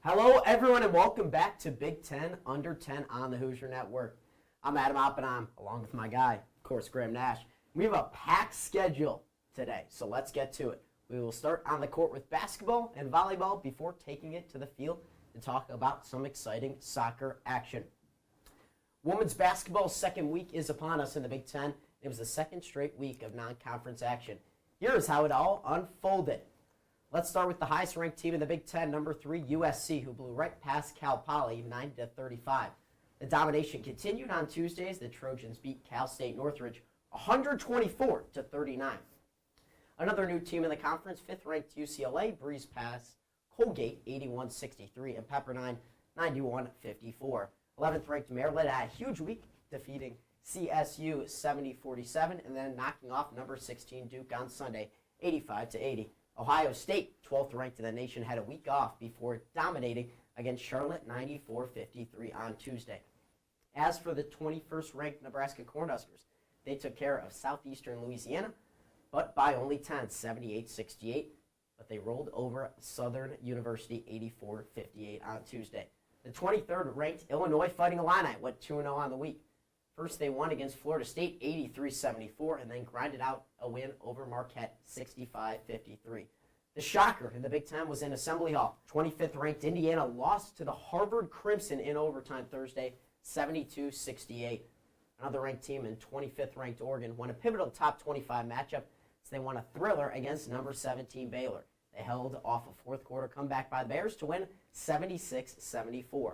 Hello, everyone, and welcome back to Big Ten Under 10 on the Hoosier Network. I'm Adam Oppenheim, along with my guy, of course, Nash. We have a packed schedule today, so let's get to it. We will start on the court with basketball and volleyball before taking it to the field to talk about some exciting soccer action. Women's basketball's second week is upon us in the Big Ten. It was the second straight week of non-conference action. Here is how it all unfolded. Let's start with the highest-ranked team in the Big Ten, number 3, USC, who blew right past Cal Poly, 90-35. The domination continued on Tuesdays. The Trojans beat Cal State Northridge 124-39. Another new team in the conference, 5th-ranked UCLA, breezed past Colgate 81-63 and Pepperdine 91-54. 11th-ranked Maryland had a huge week, defeating CSU 70-47 and then knocking off number 16 Duke on Sunday 85-80. Ohio State, 12th ranked in the nation, had a week off before dominating against Charlotte 94-53 on Tuesday. As for the 21st ranked Nebraska Cornhuskers, they took care of Southeastern Louisiana, but by only 10, 78-68. But they rolled over Southern University 84-58 on Tuesday. The 23rd ranked Illinois Fighting Illini went 2-0 on the week. First, they won against Florida State 83-74 and then grinded out a win over Marquette 65-53. The shocker in the Big Ten was in Assembly Hall. 25th ranked Indiana lost to the Harvard Crimson in overtime Thursday 72-68. Another ranked team in 25th ranked Oregon won a pivotal top 25 matchup as they won a thriller against number 17 Baylor. They held off a fourth quarter comeback by the Bears to win 76-74.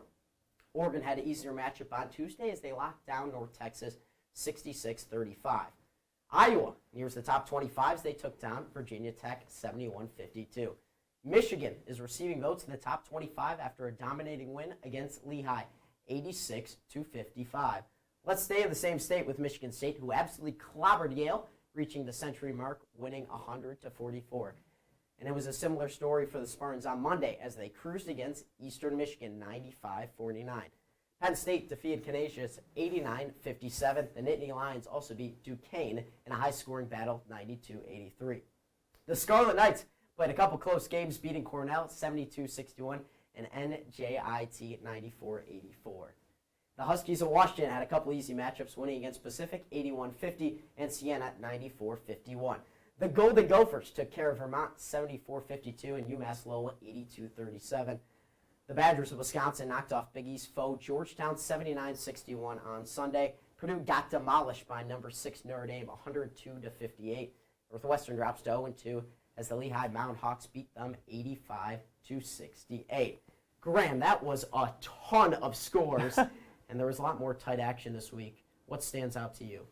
Oregon had an easier matchup on Tuesday as they locked down North Texas 66-35. Iowa nears the top 25 as they took down Virginia Tech 71-52. Michigan is receiving votes in the top 25 after a dominating win against Lehigh 86-55. Let's stay in the same state with Michigan State, who absolutely clobbered Yale, reaching the century mark, winning 100-44. And it was a similar story for the Spartans on Monday as they cruised against Eastern Michigan 95-49. Penn State defeated Canisius 89-57. The Nittany Lions also beat Duquesne in a high-scoring battle 92-83. The Scarlet Knights played a couple close games, beating Cornell 72-61 and NJIT 94-84. The Huskies of Washington had a couple easy matchups, winning against Pacific 81-50 and Siena 94-51. The Golden Gophers took care of Vermont 74-52 and UMass Lowell 82-37. The Badgers of Wisconsin knocked off Big East foe Georgetown 79-61 on Sunday. Purdue got demolished by number 6 Notre Dame 102-58. Northwestern drops to 0-2 as the Lehigh Mountain Hawks beat them 85-68. Graham, that was a ton of scores, and there was a lot more tight action this week. What stands out to you?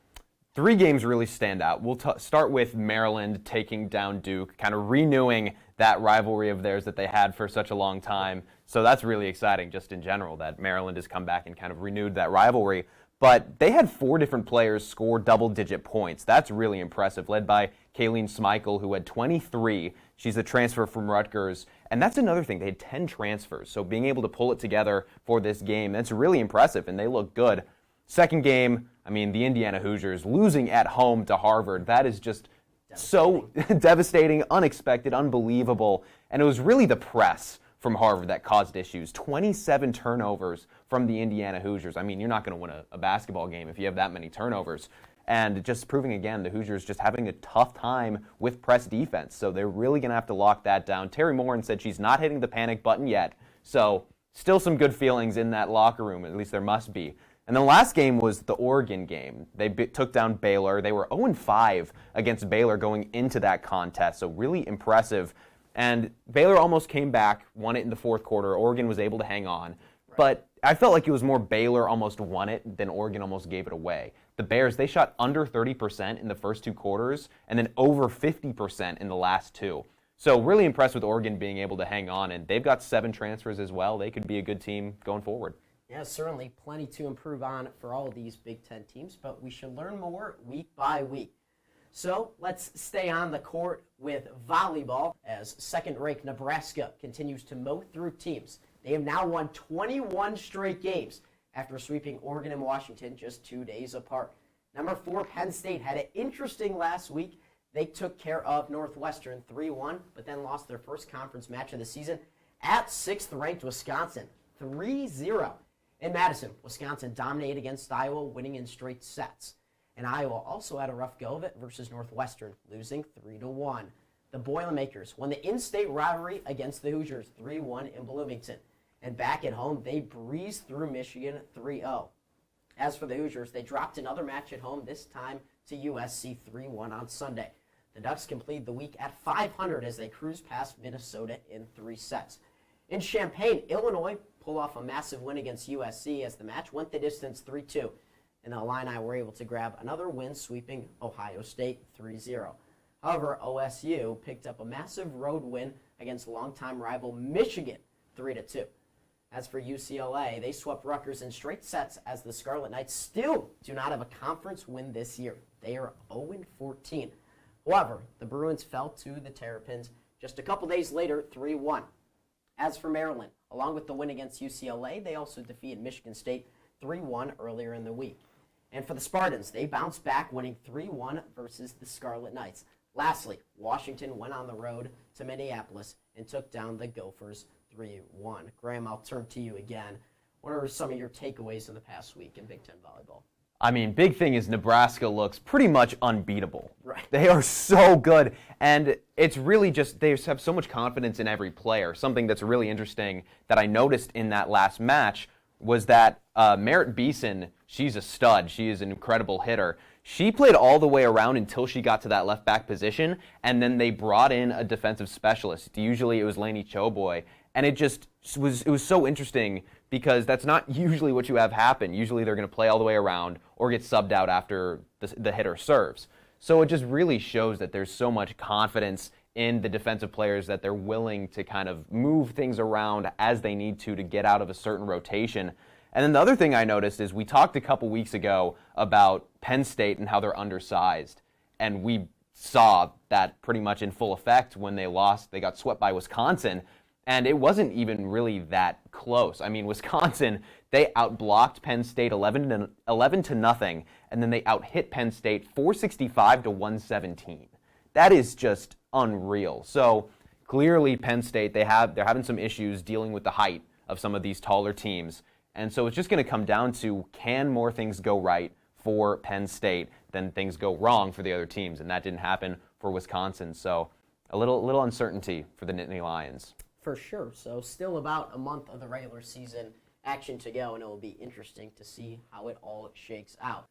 3 games really stand out. We'll start with Maryland taking down Duke, kind of renewing that rivalry of theirs that they had for such a long time. So that's really exciting just in general that Maryland has come back and kind of renewed that rivalry. But they had 4 different players score double-digit points. That's really impressive, led by Kayleen Schmeichel, who had 23. She's a transfer from Rutgers. And that's another thing. They had 10 transfers. So being able to pull it together for this game, that's really impressive, and they look good. Second game, the Indiana Hoosiers losing at home to Harvard. That is just so devastating, unexpected, unbelievable. And it was really the press from Harvard that caused issues. 27 turnovers from the Indiana Hoosiers. You're not going to win a basketball game if you have that many turnovers. And just proving again, the Hoosiers just having a tough time with press defense. So they're really going to have to lock that down. Terry Morin said she's not hitting the panic button yet. So still some good feelings in that locker room. At least there must be. And the last game was the Oregon game. They took down Baylor. They were 0-5 against Baylor going into that contest, so really impressive. And Baylor almost came back, won it in the fourth quarter. Oregon was able to hang on. Right. But I felt like it was more Baylor almost won it than Oregon almost gave it away. The Bears, they shot under 30% in the first 2 quarters and then over 50% in the last 2. So really impressed with Oregon being able to hang on, and they've got 7 transfers as well. They could be a good team going forward. Yeah, certainly plenty to improve on for all of these Big Ten teams, but we should learn more week by week. So let's stay on the court with volleyball as second-ranked Nebraska continues to mow through teams. They have now won 21 straight games after sweeping Oregon and Washington just 2 days apart. Number 4, Penn State had an interesting last week. They took care of Northwestern 3-1, but then lost their first conference match of the season at 6th-ranked Wisconsin, 3-0. In Madison, Wisconsin dominated against Iowa, winning in straight sets. And Iowa also had a rough go of it versus Northwestern, losing 3-1. The Boilermakers won the in-state rivalry against the Hoosiers, 3-1 in Bloomington. And back at home, they breezed through Michigan 3-0. As for the Hoosiers, they dropped another match at home, this time to USC 3-1 on Sunday. The Ducks completed the week at 500 as they cruised past Minnesota in 3 sets. In Champaign, Illinois pulled off a massive win against USC as the match went the distance 3-2. And the Illini were able to grab another win, sweeping Ohio State 3-0. However, OSU picked up a massive road win against longtime rival Michigan 3-2. As for UCLA, they swept Rutgers in straight sets as the Scarlet Knights still do not have a conference win this year. They are 0-14. However, the Bruins fell to the Terrapins just a couple days later, 3-1. As for Maryland, along with the win against UCLA, they also defeated Michigan State 3-1 earlier in the week. And for the Spartans, they bounced back, winning 3-1 versus the Scarlet Knights. Lastly, Washington went on the road to Minneapolis and took down the Gophers 3-1. Graham, I'll turn to you again. What are some of your takeaways in the past week in Big Ten volleyball? I mean, big thing is Nebraska looks pretty much unbeatable. Right. They are so good, and it's really just they just have so much confidence in every player. Something that's really interesting that I noticed in that last match was that Merritt Beeson, she's a stud. She is an incredible hitter. She played all the way around until she got to that left back position, and then they brought in a defensive specialist. Usually it was Lainey Choboy, and it was so interesting because that's not usually what you have happen. Usually they're going to play all the way around or get subbed out after the hitter serves. So it just really shows that there's so much confidence in the defensive players that they're willing to kind of move things around as they need to get out of a certain rotation. And then the other thing I noticed is we talked a couple weeks ago about Penn State and how they're undersized. And we saw that pretty much in full effect when they lost. They got swept by Wisconsin. And it wasn't even really that close. I mean, Wisconsin, they outblocked Penn State 11-0, and then they outhit Penn State 465-117. That is just unreal. So clearly Penn State, they're having some issues dealing with the height of some of these taller teams. And so it's just going to come down to, can more things go right for Penn State than things go wrong for the other teams? And that didn't happen for Wisconsin. So a little uncertainty for the Nittany Lions. For sure. So still about a month of the regular season action to go, and it will be interesting to see how it all shakes out.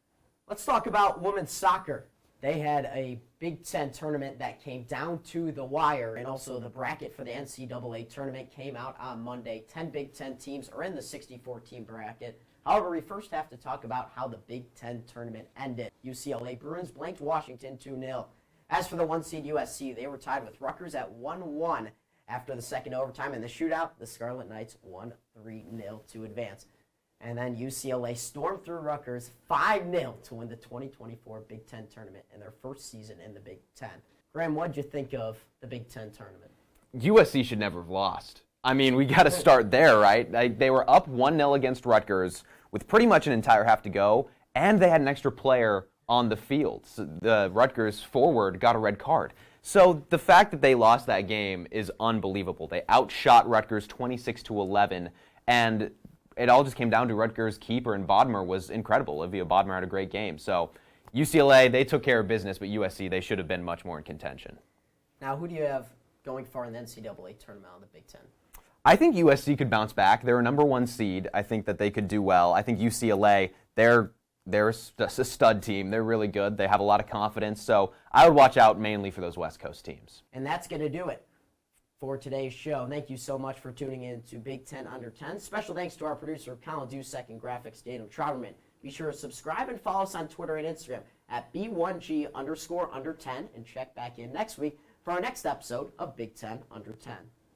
Let's talk about women's soccer. They had a Big Ten tournament that came down to the wire, and also the bracket for the NCAA tournament came out on Monday. 10 Big Ten teams are in the 64-team bracket. However, we first have to talk about how the Big Ten tournament ended. UCLA Bruins blanked Washington 2-0. As for the 1-seed USC, they were tied with Rutgers at 1-1 after the second overtime. In the shootout, the Scarlet Knights won 3-0 to advance. And then UCLA stormed through Rutgers 5-0 to win the 2024 Big Ten tournament in their first season in the Big Ten. Graham, what did you think of the Big Ten tournament? USC should never have lost. I mean, we got to start there, right? They were up 1-0 against Rutgers with pretty much an entire half to go, and they had an extra player on the field. So the Rutgers forward got a red card. So the fact that they lost that game is unbelievable. They outshot Rutgers 26-11, and it all just came down to Rutgers' keeper, and Bodmer was incredible. Olivia Bodmer had a great game. So UCLA, they took care of business, but USC, they should have been much more in contention. Now, who do you have going far in the NCAA tournament on the Big Ten? I think USC could bounce back. They're a number 1 seed. I think that they could do well. I think UCLA, they're a stud team. They're really good. They have a lot of confidence. So I would watch out mainly for those West Coast teams. And that's going to do it for today's show. Thank you so much for tuning in to Big Ten Under 10. Special thanks to our producer, Colin Dusek, and graphics, Daniel Trouterman. Be sure to subscribe and follow us on Twitter and Instagram at B1G_under10, and check back in next week for our next episode of Big Ten Under 10.